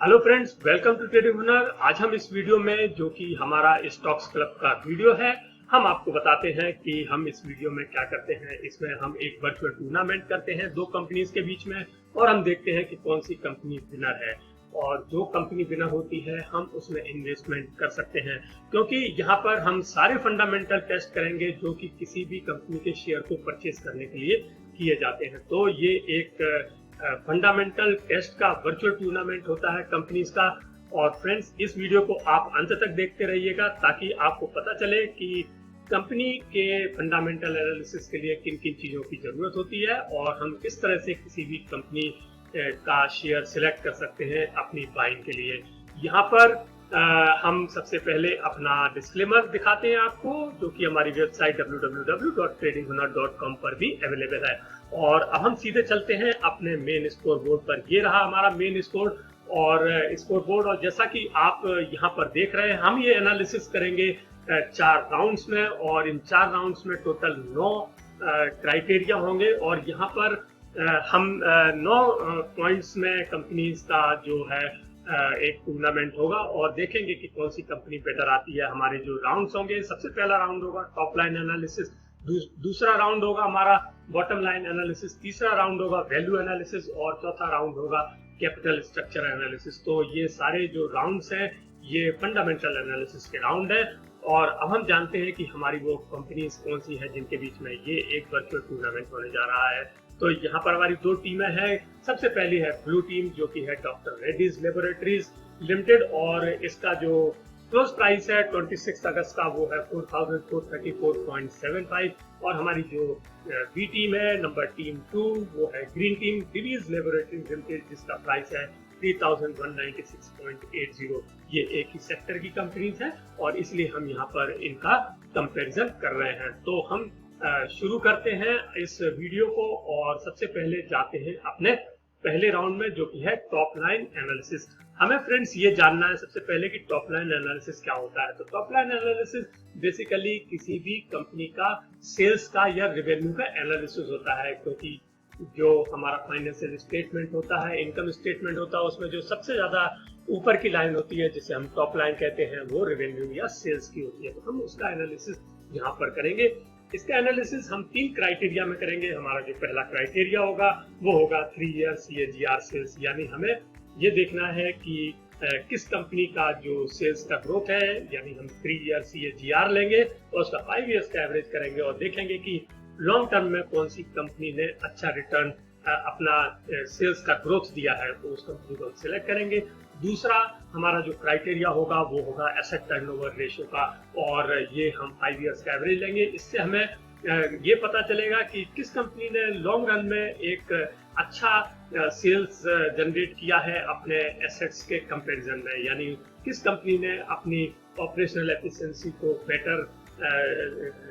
Hello friends, welcome to trading Hunar. आज हम इस वीडियो में, जो कि हमारा स्टॉक्स क्लब का वीडियो है, हम आपको बताते हैं कि हम इस वीडियो में क्या करते हैं। इसमें हम एक वर्चुअल टूर्नामेंट करते हैं दो कंपनीज के बीच में, और हम देखते हैं कि कौन सी कंपनी विनर है, और जो कंपनी विनर होती है हम उसमें इन्वेस्टमेंट कर सकते हैं। क्योंकि यहाँ पर हम सारे फंडामेंटल टेस्ट करेंगे जो कि किसी भी कंपनी के शेयर को परचेज करने के लिए किए जाते हैं। तो ये एक फंडामेंटल टेस्ट का वर्चुअल टूर्नामेंट होता है कंपनीज का। और फ्रेंड्स, इस वीडियो को आप अंत तक देखते रहिएगा ताकि आपको पता चले कि कंपनी के फंडामेंटल एनालिसिस के लिए किन किन चीजों की जरूरत होती है, और हम किस तरह से किसी भी कंपनी का शेयर सिलेक्ट कर सकते हैं अपनी बाइंग के लिए। यहाँ पर हम सबसे पहले अपना डिस्क्लेमर दिखाते हैं आपको, जो कि हमारी वेबसाइट www.tradinghunar.com पर भी अवेलेबल है। और अब हम सीधे चलते हैं अपने मेन स्कोर बोर्ड पर। ये रहा हमारा मेन स्कोर और स्कोर बोर्ड। और जैसा कि आप यहाँ पर देख रहे हैं, हम ये एनालिसिस करेंगे 4 राउंड्स में, और इन 4 राउंड्स में टोटल 9 क्राइटेरिया होंगे। और यहाँ पर हम 9 पॉइंट्स में कंपनीज का जो है एक टूर्नामेंट होगा, और देखेंगे कि कौन सी कंपनी बेटर आती है। हमारे जो राउंड्स होंगे, सबसे पहला राउंड होगा टॉप लाइन एनालिसिस, दूसरा राउंड होगा हमारा बॉटम लाइन एनालिसिस, तीसरा राउंड होगा वैल्यू एनालिसिस, और चौथा राउंड होगा कैपिटल स्ट्रक्चर एनालिसिस। तो ये सारे जो राउंड्स हैं ये फंडामेंटल एनालिसिस के राउंड है। और अब हम जानते हैं कि हमारी वो कंपनीज कौन सी है जिनके बीच में ये एक वर्चुअल टूर्नामेंट होने जा रहा है। तो यहाँ पर हमारी 2 टीमें हैं। सबसे पहली है ब्लू टीम, जो कि है डॉक्टर रेड्डीज लेबोरेटरीज लिमिटेड, और इसका जो क्लोज प्राइस है 26 अगस्त का, वो है 4434.75। और हमारी जो बी टीम है, नंबर टीम 2, वो है green team Divij laboratories limited, जिसका प्राइस है 3196.80। ये एक ही सेक्टर की कंपनीज है, और इसलिए हम यहाँ पर इनका कंपैरिजन कर रहे हैं। तो हम शुरू करते हैं इस वीडियो को, और सबसे पहले जाते हैं अपने पहले राउंड में, जो कि है टॉप लाइन एनालिसिस। हमें फ्रेंड्स ये जानना है सबसे पहले कि टॉप लाइन एनालिसिस क्या होता है। तो टॉप लाइन एनालिसिस बेसिकली किसी भी कंपनी का सेल्स का या रेवेन्यू का एनालिसिस होता है। क्योंकि जो हमारा फाइनेंशियल स्टेटमेंट होता है, इनकम स्टेटमेंट होता है, उसमें जो सबसे ज्यादा ऊपर की लाइन होती है, जिसे हम टॉप लाइन कहते हैं, वो रेवेन्यू या सेल्स की होती है। तो हम उसका एनालिसिस यहाँ पर करेंगे। इसका एनालिसिस हम 3 क्राइटेरिया में करेंगे। हमारा जो पहला क्राइटेरिया होगा वो होगा 3 ईयर CAGR सेल्स, यानी हमें ये देखना है कि किस कंपनी का जो सेल्स का ग्रोथ है, यानी हम 3 ईयर CAGR लेंगे और उसका 5 ईयर्स का एवरेज करेंगे, और देखेंगे कि लॉन्ग टर्म में कौन सी कंपनी ने अच्छा रिटर्न अपना सेल्स का ग्रोथ दिया है, तो उस कंपनी को हम सिलेक्ट करेंगे। दूसरा हमारा जो क्राइटेरिया होगा वो होगा एसेट टर्नओवर रेशियो का, और ये हम 5 ईयर्स का एवरेज लेंगे। इससे हमें ये पता चलेगा कि किस कंपनी ने लॉन्ग रन में एक अच्छा सेल्स जनरेट किया है अपने एसेट्स के कंपैरिजन में, यानी किस कंपनी ने अपनी ऑपरेशनल एफिशिएंसी को बेटर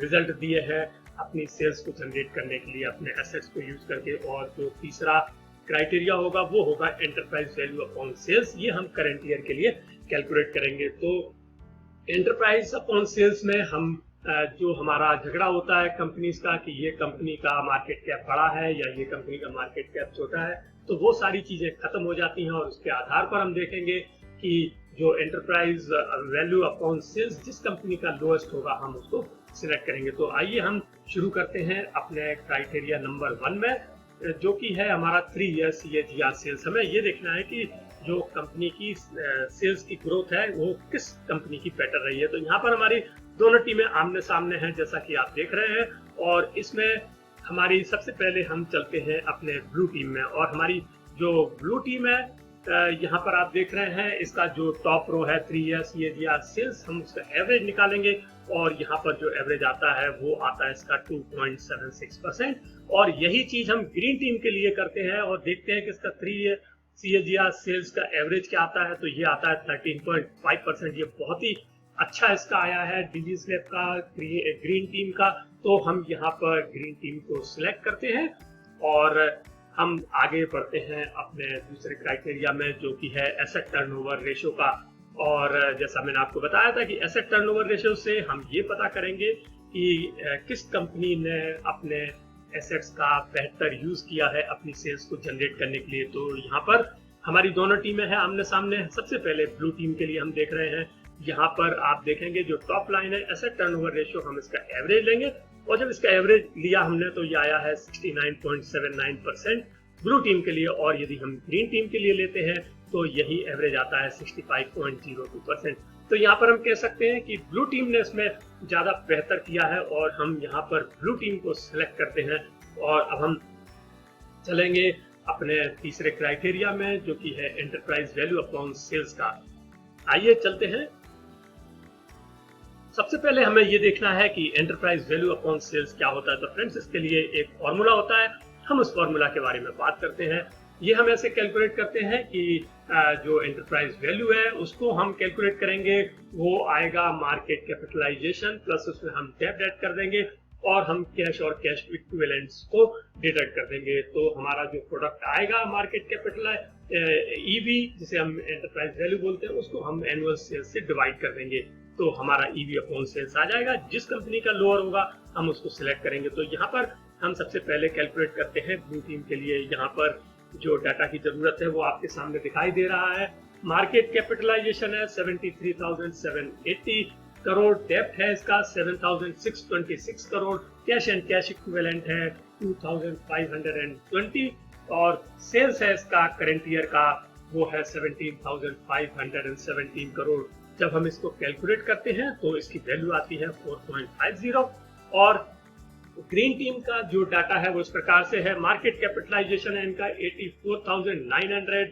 रिजल्ट दिए हैं अपनी सेल्स को जनरेट करने के लिए अपने एसेट्स को यूज करके। और जो तीसरा क्राइटेरिया होगा वो होगा एंटरप्राइज वैल्यू अपॉन सेल्स। ये हम करंट ईयर के लिए कैलकुलेट करेंगे। तो एंटरप्राइज अपॉन सेल्स में हम जो हमारा झगड़ा होता है कंपनीज का कि ये कंपनी का मार्केट कैप बड़ा है या ये कंपनी का मार्केट कैप छोटा है, तो वो सारी चीजें खत्म हो जाती हैं, और उसके आधार पर हम देखेंगे कि जो एंटरप्राइज वैल्यू अपॉन सेल्स जिस कंपनी का लोएस्ट होगा हम उसको सिलेक्ट करेंगे। तो आइए हम शुरू करते हैं अपने क्राइटेरिया नंबर 1 में, जो कि है हमारा 3 ईयर CAGR सेल्स। हमें ये देखना है कि जो कंपनी की सेल्स की ग्रोथ है वो किस कंपनी की बेटर रही है। तो यहाँ पर हमारी दोनों टीमें आमने सामने हैं, जैसा कि आप देख रहे हैं। और इसमें हमारी सबसे पहले हम चलते हैं अपने ब्लू टीम में, और हमारी जो ब्लू टीम है यहाँ पर आप देख रहे हैं, इसका जो टॉप रो है 3 ईयर CAGR सेल्स, हम उसका एवरेज निकालेंगे, और यहाँ पर जो एवरेज आता है वो आता है इसका 2.76%। और यही चीज हम ग्रीन टीम के लिए करते हैं, और देखते हैं कि इसका 3 ईयर CAGR सेल्स का एवरेज क्या आता है। तो ये आता है 13.5%। ये बहुत ही अच्छा इसका आया है डिवीज लैब का, ग्रीन टीम का। तो हम यहाँ पर ग्रीन टीम को सिलेक्ट करते हैं, और हम आगे बढ़ते हैं अपने दूसरे क्राइटेरिया में, जो कि है एसेट टर्नओवर रेशियो का। और जैसा मैंने आपको बताया था कि एसेट टर्नओवर रेशियो से हम ये पता करेंगे कि किस कंपनी ने अपने एसेट्स का बेहतर यूज किया है अपनी सेल्स को जनरेट करने के लिए। तो यहाँ पर हमारी दोनों टीमें हैं आमने सामने। सबसे पहले ब्लू टीम के लिए हम देख रहे हैं, यहाँ पर आप देखेंगे जो टॉप लाइन है एसेट टर्नओवर रेशियो, हम इसका एवरेज लेंगे और जब इसका एवरेज लिया हमने तो ये आया है 69.79% ब्लू टीम के लिए, और यदि हम ग्रीन टीम के लिए लेते हैं तो यही एवरेज आता है 65.02%। तो यहाँ पर हम कह सकते हैं कि ब्लू टीम ने इसमें ज्यादा बेहतर किया है और हम यहाँ पर ब्लू टीम को सिलेक्ट करते हैं। और अब हम चलेंगे अपने तीसरे क्राइटेरिया में, जो कि है एंटरप्राइज वैल्यू अपॉन सेल्स का। आइए चलते हैं। सबसे पहले हमें ये देखना है कि एंटरप्राइज वैल्यू अपॉन सेल्स क्या होता है। तो फ्रेंड्स, इसके लिए एक फॉर्मूला होता है, हम उस फॉर्मूला के बारे में बात करते हैं। ये हम ऐसे कैलकुलेट करते हैं कि जो एंटरप्राइज वैल्यू है उसको हम कैलकुलेट करेंगे, वो आएगा मार्केट कैपिटलाइजेशन प्लस उसमें हम डेब्ट ऐड कर देंगे और हम कैश और कैश इक्विवेलेंट्स को डिडक्ट कर देंगे। तो हमारा जो प्रोडक्ट आएगा मार्केट कैपिटल ईवी, जिसे हम एंटरप्राइज वैल्यू बोलते हैं, उसको हम एनुअल सेल्स से डिवाइड कर देंगे तो हमारा ईवी अपॉन सेल्स आ जाएगा। जिस कंपनी का लोअर होगा हम उसको सिलेक्ट करेंगे। तो यहाँ पर हम सबसे पहले कैलकुलेट करते हैं ब्लू टीम के लिए। यहाँ पर जो डाटा की जरूरत है वो आपके सामने दिखाई दे रहा है। मार्केट कैपिटलाइजेशन है 73,780 करोड़, डेब्ट है इसका 7,626 crore, cash and cash equivalent है 2,520 और सेल्स है इसका करेंट ईयर का वो है 17,517 करोड़। जब हम इसको कैलकुलेट करते हैं तो इसकी वैल्यू आती है 4.50। और ग्रीन टीम का जो डाटा है वो इस प्रकार से है। मार्केट कैपिटलाइजेशन है इनका 84,900,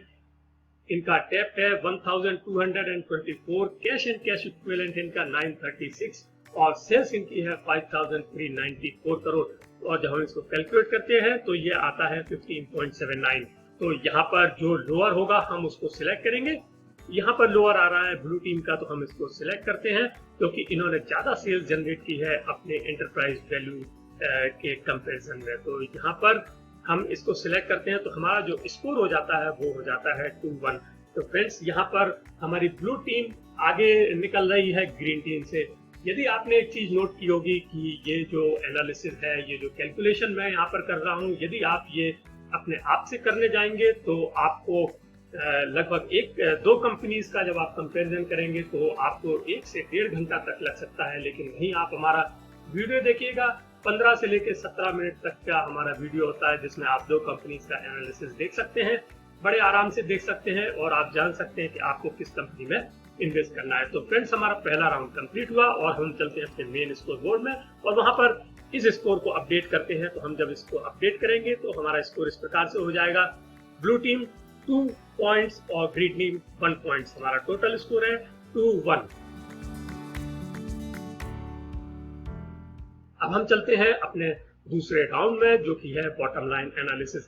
इनका डेब्ट है 1,224, कैश एंड कैश इक्विवेलेंट इनका 936 और सेल्स इनकी है 5,394 करोड़। और जब हम इसको कैलकुलेट करते हैं तो ये आता है 15.79। तो यहाँ पर जो लोअर होगा हम उसको सिलेक्ट करेंगे। यहाँ पर लोअर आ रहा है ब्लू टीम का, तो हम इसको सिलेक्ट करते हैं क्योंकि इन्होंने ज्यादा सेल्स जनरेट की है अपने एंटरप्राइज वैल्यू के कंपैरिजन में। तो यहाँ पर हम इसको सिलेक्ट करते हैं तो हमारा जो स्कोर हो जाता है वो हो जाता है 2-1। तो फ्रेंड्स, यहाँ पर हमारी ब्लू टीम आगे निकल रही है ग्रीन टीम से। यदि आपने एक चीज नोट की होगी कि ये जो एनालिसिस है, ये जो कैलकुलेशन मैं यहाँ पर कर रहा हूँ, यदि आप ये अपने आप से करने जाएंगे तो आपको लगभग 1-2 कंपनीज का जब आप कंपैरिजन करेंगे तो आपको 1 से 1.5 घंटा तक लग सकता है। लेकिन वहीं आप हमारा वीडियो देखिएगा, 15 से लेकर 17 मिनट तक का हमारा वीडियो होता है जिसमें आप 2 कंपनीज का एनालिसिस देख सकते हैं, बड़े आराम से देख सकते हैं और आप जान सकते हैं कि आपको किस कंपनी में इन्वेस्ट करना है। तो फ्रेंड्स, हमारा पहला राउंड कंप्लीट हुआ और हम चलते हैं अपने मेन स्कोर बोर्ड में और वहां पर इस स्कोर को अपडेट करते हैं। तो हम जब इसको अपडेट करेंगे तो हमारा स्कोर इस प्रकार से हो जाएगा। ब्लू टीम 2 पॉइंट्स और ग्रीन टीम 1 पॉइंट्स। हमारा टोटल स्कोर है 2-1। अब हम चलते हैं अपने दूसरे राउंड में, जो कि है बॉटम लाइन एनालिसिस।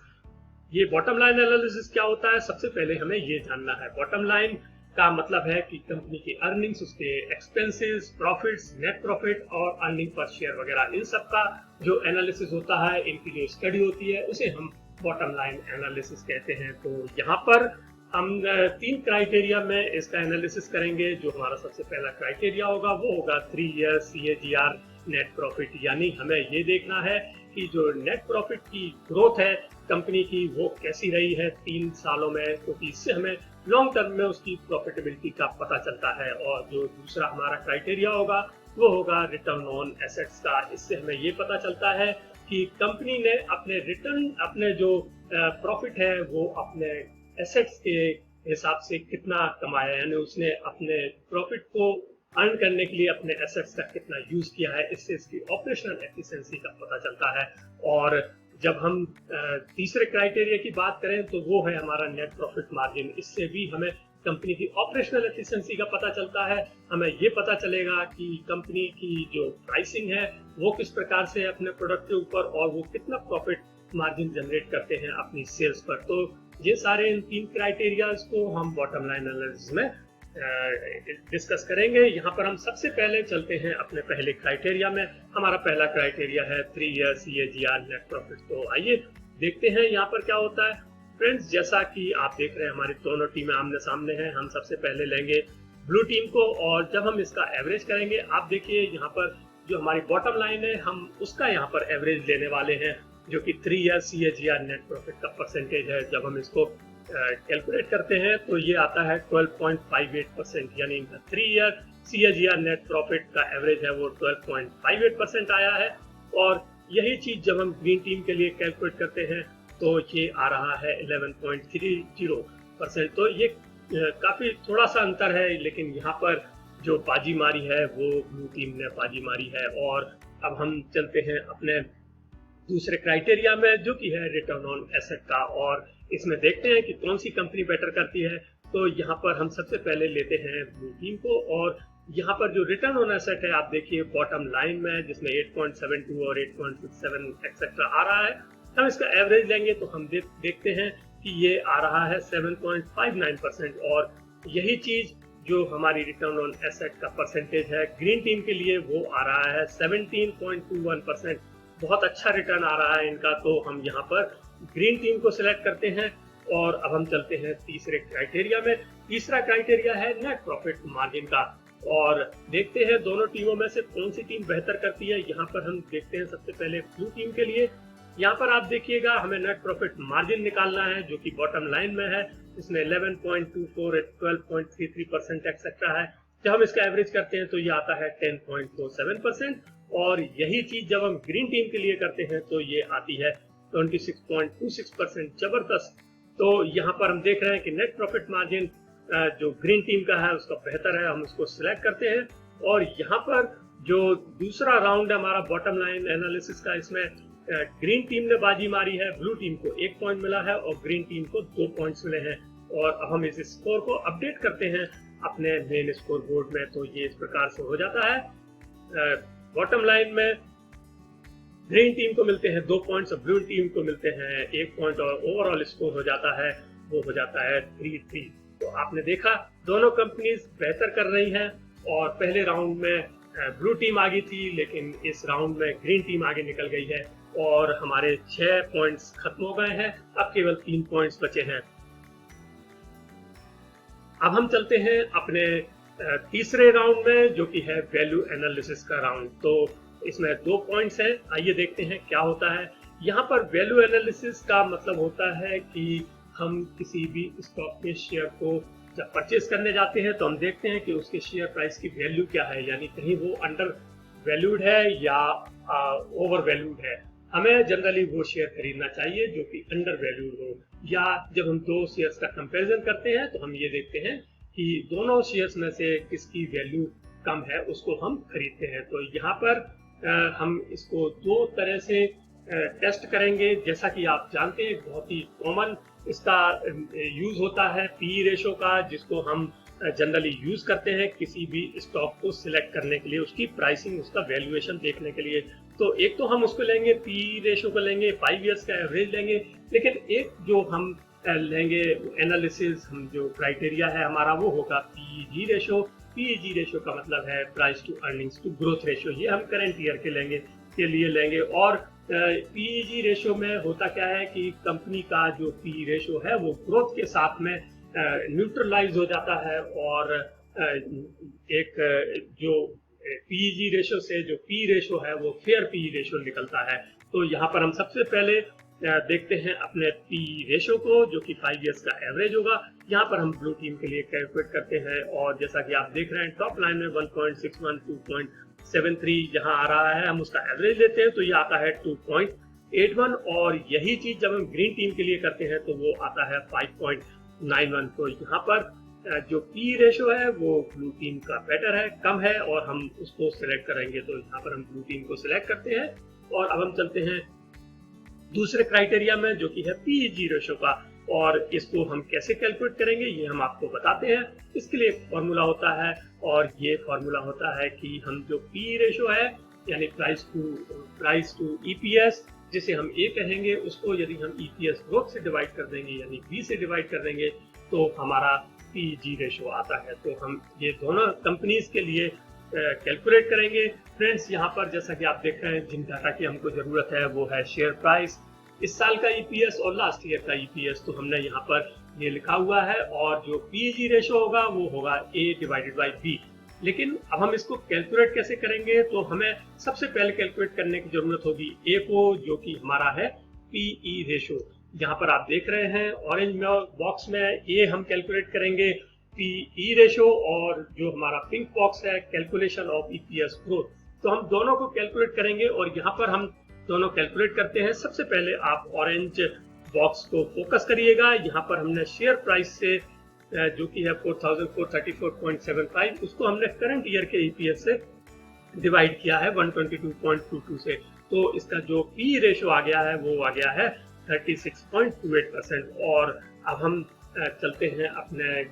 ये बॉटम लाइन एनालिसिस क्या होता है, सबसे पहले हमें ये जानना है। बॉटम लाइन का मतलब है कि कंपनी की अर्निंग्स, उसके एक्सपेंसेस, प्रॉफिट्स, नेट प्रॉफिट और अर्निंग पर शेयर वगैरह, इन सब का जो एनालिसिस होता है, इनकी जो स्टडी होती है, उसे हम बॉटम लाइन एनालिसिस कहते हैं। तो यहाँ पर हम 3 क्राइटेरिया में इसका एनालिसिस करेंगे। जो हमारा सबसे पहला क्राइटेरिया होगा वो होगा 3 ईयर CAGR नेट प्रॉफिट, यानी हमें ये देखना है कि जो नेट प्रॉफिट की ग्रोथ है कंपनी की वो कैसी रही है 3 सालों में, क्योंकि इससे हमें लॉन्ग टर्म में उसकी प्रॉफिटेबिलिटी का पता चलता है। और जो दूसरा हमारा क्राइटेरिया होगा वो होगा रिटर्न ऑन एसेट्स का। इससे हमें ये पता चलता है कि कंपनी ने अपने रिटर्न, अपने जो प्रॉफिट है वो अपने एसेट्स के हिसाब से कितना कमाया, यानी उसने अपने प्रॉफिट को अर्न करने के लिए अपने एसेट्स का कितना यूज किया है। इससे इसकी ऑपरेशनल एफिशिएंसी का पता चलता है। और जब हम तीसरे क्राइटेरिया की बात करें तो वो है हमारा नेट प्रॉफिट मार्जिन। इससे भी हमें कंपनी की ऑपरेशनल एफिशिएंसी का पता चलता है। हमें ये पता चलेगा कि कंपनी की जो प्राइसिंग है वो किस प्रकार से है अपने प्रोडक्ट के ऊपर और वो कितना प्रॉफिट मार्जिन जनरेट करते हैं अपनी सेल्स पर। तो ये सारे इन 3 क्राइटेरियाज को हम बॉटम लाइन एनालिसिस में डिस्कस करेंगे। यहाँ पर हम सबसे पहले चलते हैं अपने पहले क्राइटेरिया में। हमारा पहला क्राइटेरिया है 3 ईयर CAGR नेट प्रॉफिट। तो आइए देखते हैं यहाँ पर क्या होता है। फ्रेंड्स, जैसा कि आप देख रहे हैं हमारी दोनों टीमें आमने सामने हैं। हम सबसे पहले लेंगे ब्लू टीम को और जब हम इसका एवरेज करेंगे, आप देखिए यहाँ पर जो हमारी बॉटम लाइन है हम उसका यहाँ पर एवरेज लेने वाले हैं, जो कि 3 ईयर CAGR नेट प्रॉफिट का परसेंटेज है। जब हम इसको कैलकुलेट करते हैं तो ये आता है 12.58%, यानी इनका 3 ईयर CAGR नेट प्रॉफिट का एवरेज है वो 12.58% आया है। और यही चीज जब हम ग्रीन टीम के लिए कैलकुलेट करते हैं तो ये आ रहा है 11.30%। तो ये काफी थोड़ा सा अंतर है, लेकिन यहाँ पर जो बाजी मारी है वो ब्लू टीम ने बाजी मारी है। और अब हम चलते हैं अपने दूसरे क्राइटेरिया में, जो कि है रिटर्न ऑन एसेट का, और इसमें देखते हैं कि कौन सी कंपनी बेटर करती है। तो यहाँ पर हम सबसे पहले लेते हैं ब्लू टीम को, और यहाँ पर जो रिटर्न ऑन एसेट है आप देखिए बॉटम लाइन में, जिसमें 8.72 और 8.67 एक्सेट्रा आ रहा है। हम इसका एवरेज लेंगे तो हम देखते हैं कि ये आ रहा है 7.59%। और यही चीज जो हमारी रिटर्न ऑन एसेट का परसेंटेज है ग्रीन टीम के लिए वो आ रहा है 17.21%। बहुत अच्छा रिटर्न आ रहा है इनका। तो हम यहाँ पर ग्रीन टीम को सिलेक्ट करते हैं। और अब हम चलते हैं तीसरे क्राइटेरिया में। तीसरा क्राइटेरिया है नेट प्रॉफिट मार्जिन का, और देखते हैं दोनों टीमों में से कौन सी टीम बेहतर करती है। यहाँ पर हम देखते हैं सबसे पहले ब्लू टीम के लिए। यहाँ पर आप देखिएगा हमें नेट प्रॉफिट मार्जिन निकालना है, जो कि बॉटम लाइन में है, इसमें 11.24 12.33% एक्सेट्रा है। जब हम इसका एवरेज करते हैं तो ये आता है 10.47%। और यही चीज जब हम ग्रीन टीम के लिए करते हैं तो ये आती है 26.26%। जबरदस्त। तो यहाँ पर हम देख रहे हैं कि नेट प्रॉफिट मार्जिन जो ग्रीन टीम का है उसका बेहतर है। हम उसको सिलेक्ट करते हैं। और यहाँ पर जो दूसरा राउंड है हमारा बॉटम लाइन एनालिसिस का, इसमें ग्रीन टीम ने बाजी मारी है, ब्लू टीम को 1 पॉइंट मिला है और ग्रीन टीम को 2 पॉइंट्स मिले हैं। और अब हम इस स्कोर को अपडेट करते हैं अपने मेन स्कोर बोर्ड में। तो ये इस प्रकार से हो जाता है। बॉटम लाइन में ग्रीन टीम को मिलते हैं 2 पॉइंट्स और ब्लू टीम को मिलते हैं 1 पॉइंट, और ओवरऑल स्कोर हो जाता है वो हो जाता है 3-3। तो आपने देखा दोनों कंपनीज बेहतर कर रही हैं। और पहले राउंड में ब्लू टीम आगे थी, लेकिन इस राउंड में ग्रीन टीम आगे निकल गई है। और हमारे 6 पॉइंट्स खत्म हो गए हैं, अब केवल 3 पॉइंट्स बचे हैं। अब हम चलते हैं अपने तीसरे राउंड में, जो कि है वैल्यू एनालिसिस का राउंड। तो इसमें 2 पॉइंट्स हैं, आइए देखते हैं क्या होता है। यहाँ पर वैल्यू एनालिसिस का मतलब होता है कि हम किसी भी स्टॉक के शेयर को जब परचेज करने जाते हैं तो हम देखते हैं कि उसके शेयर प्राइस की वैल्यू क्या है, यानी कहीं वो अंडर वैल्यूड है या ओवर वैल्यूड है। हमें जनरली वो शेयर खरीदना चाहिए जो कि अंडर वैल्यूड हो। या जब हम 2 शेयर्स का कंपैरिजन करते हैं तो हम ये देखते हैं कि दोनों शेयर्स में से किसकी वैल्यू कम है, उसको हम खरीदते हैं। तो यहाँ पर हम इसको 2 तरह से टेस्ट करेंगे। जैसा कि आप जानते हैं बहुत ही कॉमन इसका यूज होता है पी रेशो का, जिसको हम जनरली यूज करते हैं किसी भी स्टॉक को सिलेक्ट करने के लिए, उसकी प्राइसिंग, उसका वैल्यूएशन देखने के लिए। तो एक तो हम उसको लेंगे, पी रेशो को लेंगे, 5 इयर्स का एवरेज लेंगे। लेकिन एक जो हम लेंगे एनालिसिस, हम जो क्राइटेरिया है हमारा वो होगा पीईजी रेशो। पीईजी रेशो का मतलब है price to earnings to growth ratio. ये हम करंट ईयर के लिए लेंगे। और पीईजी रेशो में होता क्या है कि कंपनी का जो पी रेशो है वो ग्रोथ के साथ में न्यूट्रलाइज हो जाता है। और एक जो पीईजी रेशो से जो पी रेशो है वो फेयर पी रेशो निकलता है। तो यहाँ पर हम सबसे पहले देखते हैं अपने पी रेशो को, जो कि 5 इयर्स का एवरेज होगा। यहाँ पर हम ब्लू टीम के लिए कैलकुलेट करते हैं। और जैसा कि आप देख रहे हैं टॉप लाइन में 1.61 2.73 जहाँ आ रहा है, हम उसका एवरेज लेते हैं तो ये आता है 2.81। और यही चीज जब हम ग्रीन टीम के लिए करते हैं तो वो आता है 5.91। तो यहाँ पर जो पी रेशो है वो ब्लू टीम का बेटर है, कम है, और हम उसको सिलेक्ट करेंगे। तो यहाँ पर हम ब्लू टीम को सिलेक्ट करते हैं। और अब हम चलते हैं दूसरे क्राइटेरिया में, जो कि है पीईजी रेशो का। और इसको हम कैसे कैलकुलेट करेंगे ये हम आपको बताते हैं। इसके लिए फॉर्मूला होता है, और ये फॉर्मूला होता है कि हम जो पी रेशो है यानी प्राइस टू ईपीएस, जिसे हम ए कहेंगे, उसको यदि हम ईपीएस ग्रोथ से डिवाइड कर देंगे यानी बी से डिवाइड कर देंगे तो हमारा पीईजी रेशो आता है। तो हम ये दोनों कंपनीज के लिए कैलकुलेट करेंगे। फ्रेंड्स, यहाँ पर जैसा कि आप देख रहे हैं जिन डाटा की हमको जरूरत है वो है शेयर प्राइस, इस साल का ईपीएस और लास्ट ईयर का ईपीएस। तो हमने यहाँ पर ये लिखा हुआ है। और जो पीईजी रेशो होगा वो होगा ए डिवाइडेड बाई बी। लेकिन अब हम इसको कैलकुलेट कैसे करेंगे, तो हमें सबसे पहले कैलकुलेट करने की जरूरत होगी ए को, जो कि हमारा है पीई रेशो। यहाँ पर आप देख रहे हैं ऑरेंज बॉक्स में ये हम कैलकुलेट करेंगे पीई रेशो, और जो हमारा पिंक बॉक्स है कैलकुलेशन ऑफ ईपीएस ग्रोथ। तो हम दोनों को कैलकुलेट करेंगे और यहाँ पर हम दोनों कैलकुलेट करते हैं। सबसे पहले आप ऑरेंज बॉक्स को फोकस करिएगा। यहाँ पर हमने शेयर प्राइस से जो कि है 4434.75, उसको हमने करंट ईयर के ईपीएस से डिवाइड किया है 122.22 से। तो इसका जो पी रेशो आ गया है वो आ गया है 36.28%। और अब हम चलते हैं अपने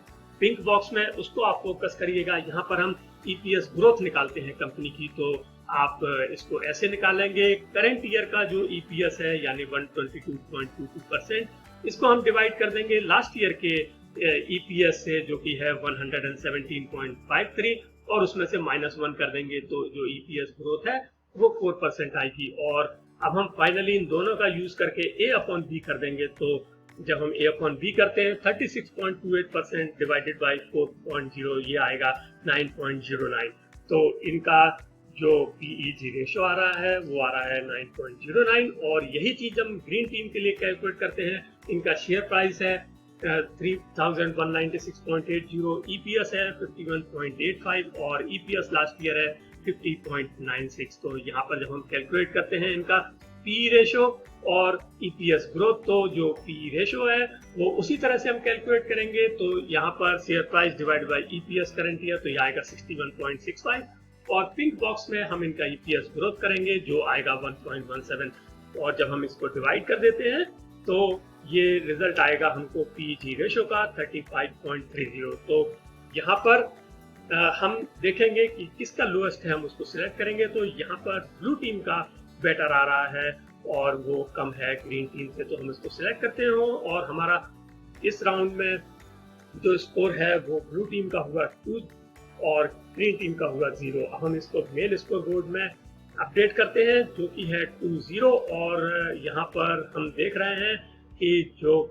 पिंक बॉक्स में, उसको आप फोकस करिएगा। यहाँ पर हम ईपीएस ग्रोथ निकालते हैं कंपनी की, तो आप इसको ऐसे निकालेंगे। करंट ईयर का जो ईपीएस है यानी 122.22%, इसको हम डिवाइड कर देंगे लास्ट ईयर के ईपीएस से जो कि है 117.53, और उसमें से -1 कर देंगे तो जो ईपीएस ग्रोथ है वो 4% आएगी। और अब हम फाइनली इन दोनों का यूज करके A/B कर देंगे। तो जब हम A/B करते हैं 36.28% डिवाइडेड बाई 4.0, ये आएगा 9.09। तो इनका जो PEG रेशो आ रहा है वो आ रहा है 9.09। और यही चीज हम ग्रीन टीम के लिए कैलकुलेट करते हैं। इनका शेयर प्राइस है 3196.80, ईपीएस है 51.85 और ईपीएस लास्ट ईयर है 50.96। तो यहाँ पर जब हम कैलकुलेट करते हैं इनका पी रेशो और ईपीएस ग्रोथ, तो जो पी रेशो है वो उसी तरह से हम कैलकुलेट करेंगे। तो यहाँ पर share price divide by EPS current year, तो ये आएगा 61.65, और पिंक बॉक्स में हम इनका ईपीएस ग्रोथ करेंगे जो आएगा 1.17। और जब हम इसको डिवाइड कर देते हैं तो ये रिजल्ट आएगा हमको पीजी रेशो का 35.30। तो यहाँ पर हम देखेंगे कि किसका लोएस्ट है, हम उसको सिलेक्ट करेंगे। तो यहाँ पर ब्लू टीम का बेटर आ रहा है और वो कम है ग्रीन टीम से, तो हम इसको सिलेक्ट करते हैं। और हमारा इस राउंड में जो स्कोर है वो ब्लू टीम का हुआ 2 और ग्रीन टीम का हुआ 0। अब हम इसको मेल स्कोर बोर्ड में अपडेट करते हैं जो कि है 2-0। और यहाँ पर हम देख रहे हैं कि जो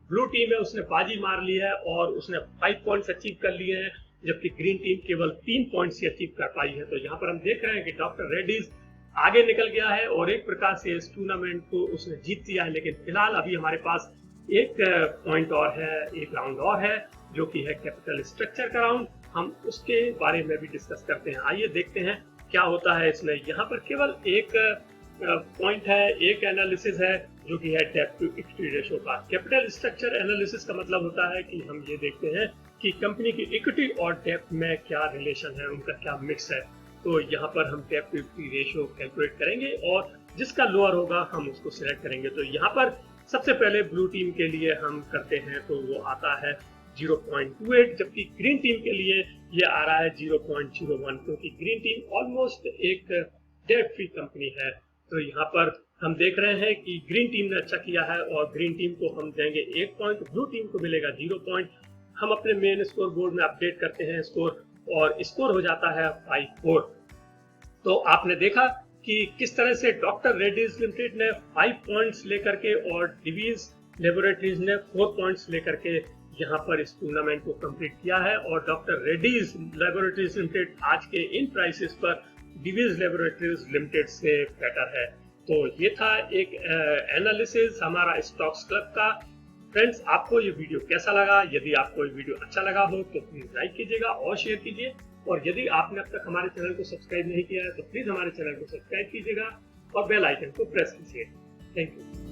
ब्लू टीम है उसने बाजी मार ली है और उसने 5 पॉइंट्स अचीव कर लिए हैं, जबकि ग्रीन टीम केवल 3 पॉइंट्स ही अचीव कर पाई है। तो यहाँ पर हम देख रहे हैं कि डॉक्टर रेड्डीज आगे निकल गया है और एक प्रकार से इस टूर्नामेंट को उसने जीत लिया है। लेकिन फिलहाल अभी हमारे पास एक पॉइंट और है, एक राउंड और है जो कि है कैपिटल स्ट्रक्चर का राउंड। हम उसके बारे में भी डिस्कस करते हैं। आइए देखते हैं क्या होता है इसमें। यहाँ पर केवल एक पॉइंट है, एक एनालिसिस है जो कि है डेब्ट टू इक्विटी रेशो का। कैपिटल स्ट्रक्चर एनालिसिस का मतलब होता है कि हम ये देखते हैं कि कंपनी की इक्विटी और डेब्ट में क्या रिलेशन है, उनका क्या मिक्स है। तो यहाँ पर हम डेब्ट टू इक्विटी रेशो कैलकुलेट करेंगे और जिसका लोअर होगा हम उसको सिलेक्ट करेंगे। तो यहाँ पर सबसे पहले ब्लू टीम के लिए हम करते हैं तो वो आता है 0.28, जबकि ग्रीन टीम के लिए ये आ रहा है 0.01, क्योंकि ग्रीन टीम ऑलमोस्ट एक डेट फ्री कंपनी है। तो यहाँ पर हम देख रहे हैं कि ग्रीन टीम ने अच्छा किया है और ग्रीन टीम को हम देंगे 1 पॉइंट, ब्लू टीम को मिलेगा 0 पॉइंट। हम अपने मेन स्कोर बोर्ड में अपडेट करते हैं स्कोर, और स्कोर हो जाता है 5-4। तो आपने देखा कि किस तरह से डॉक्टर रेड्डीज लिमिटेड ने 5 पॉइंट्स लेकर के और डिवीज लेबोरेटरीज ने 4 पॉइंट्स लेकर के यहाँ पर इस टूर्नामेंट को कंप्लीट किया है। और डॉक्टर रेड्डीज लेबोरेटरीज लिमिटेड आज के इन प्राइसेस पर डिवीज लेबोरेटरीज लिमिटेड से बेटर है। तो ये था एक एनालिसिस हमारा स्टॉक्स क्लब का। फ्रेंड्स, आपको ये वीडियो कैसा लगा? यदि आपको ये वीडियो अच्छा लगा हो तो प्लीज लाइक कीजिएगा और शेयर कीजिए। और यदि आपने अब तक हमारे चैनल को सब्सक्राइब नहीं किया है तो प्लीज हमारे चैनल को सब्सक्राइब कीजिएगा और बेल आइकन को प्रेस कीजिए। Thank you.